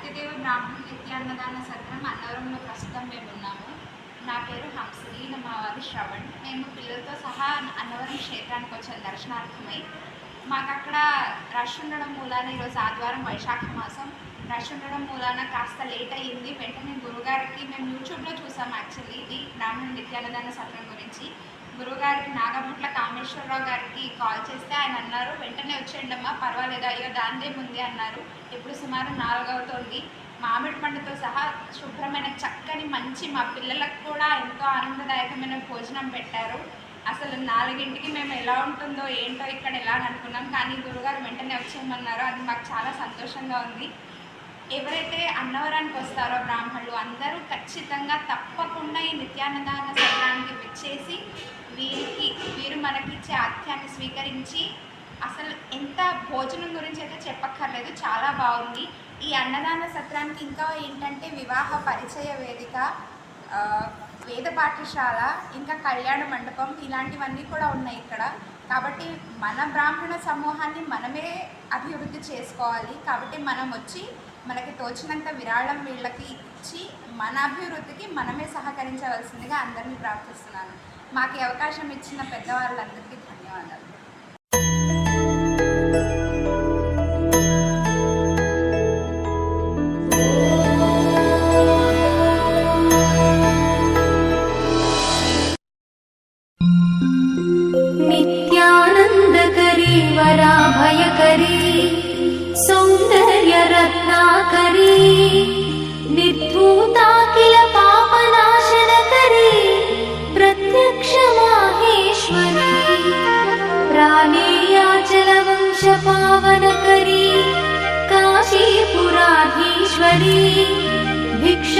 సత్యదేవ బ్రాహ్మణ నిత్యాన్నదాన సత్రం అన్నవరంలో ప్రస్తుతం మేము ఉన్నాము. నా పేరు హంసలి, మా వారి శ్రవణ్. మేము పిల్లలతో సహా అన్నవరం క్షేత్రానికి వచ్చాం దర్శనార్థమై. మాకు అక్కడ రష్ ఉండడం మూలాన ఈరోజు ఆదివారం వైశాఖ మాసం రష్ ఉండడం మూలాన కాస్త లేట్ అయ్యింది. వెంటనే గురుగారికి మేము యూట్యూబ్లో చూసాం యాక్చువల్లీ ఇది బ్రాహ్మణ నిత్యాన్నదాన సత్రం గురించి. గురువుగారికి నాగభట్ల కామేశ్వరరావు గారికి కాల్ చేస్తే ఆయన అన్నారు, వెంటనే వచ్చేయండమ్మా, పర్వాలేదు, అయ్యో దాందేముంది అన్నారు. ఇప్పుడు సుమారు 4 అవుతోంది. మామిడి పండుతో సహా శుభ్రమైన చక్కని మంచి మా పిల్లలకు కూడా ఎంతో ఆనందదాయకమైన భోజనం పెట్టారు. అసలు 4ంటికి మేము ఎలా ఉంటుందో ఏంటో ఇక్కడ ఎలా అనుకున్నాం, కానీ గురుగారు వెంటనే వచ్చేయమన్నారు. అది మాకు చాలా సంతోషంగా ఉంది. ఎవరైతే అన్నవరానికి వస్తారో బ్రాహ్మణులు అందరూ ఖచ్చితంగా తప్పకుండా ఈ నిత్యాన్నదాన సత్రానికి విచ్చేసి వీరు మనకిచ్చే ఆతిథ్యాన్ని స్వీకరించి, అసలు ఎంత భోజనం గురించి అయితే చెప్పక్కర్లేదు, చాలా బాగుంది. ఈ అన్నదాన సత్రానికి ఇంకా ఏంటంటే వివాహ పరిచయ వేదిక, వేద పాఠశాల, ఇంకా కళ్యాణ మండపం ఇలాంటివన్నీ కూడా ఉన్నాయి ఇక్కడ. కాబట్టి మన బ్రాహ్మణ సమూహాన్ని మనమే అభివృద్ధి చేసుకోవాలి. కాబట్టి మనం వచ్చి మనకి తోచినంత విరాళం వీళ్ళకి ఇచ్చి మన అభివృద్ధికి మనమే సహకరించవలసిందిగా అందరినీ ప్రార్థిస్తున్నాను. మాకు అవకాశం ఇచ్చిన పెద్దవాళ్ళందరికీ ధన్యవాదాలు. नित्यानंदकरी वराभयकरी सौंदर्य रत्नाकरी निर्धूताखिल पापनाशनकरी प्रत्यक्ष माहेश्वरी प्राणेयाचल वंश पावनकरी काशीपुराधीश्वरी भिक्ष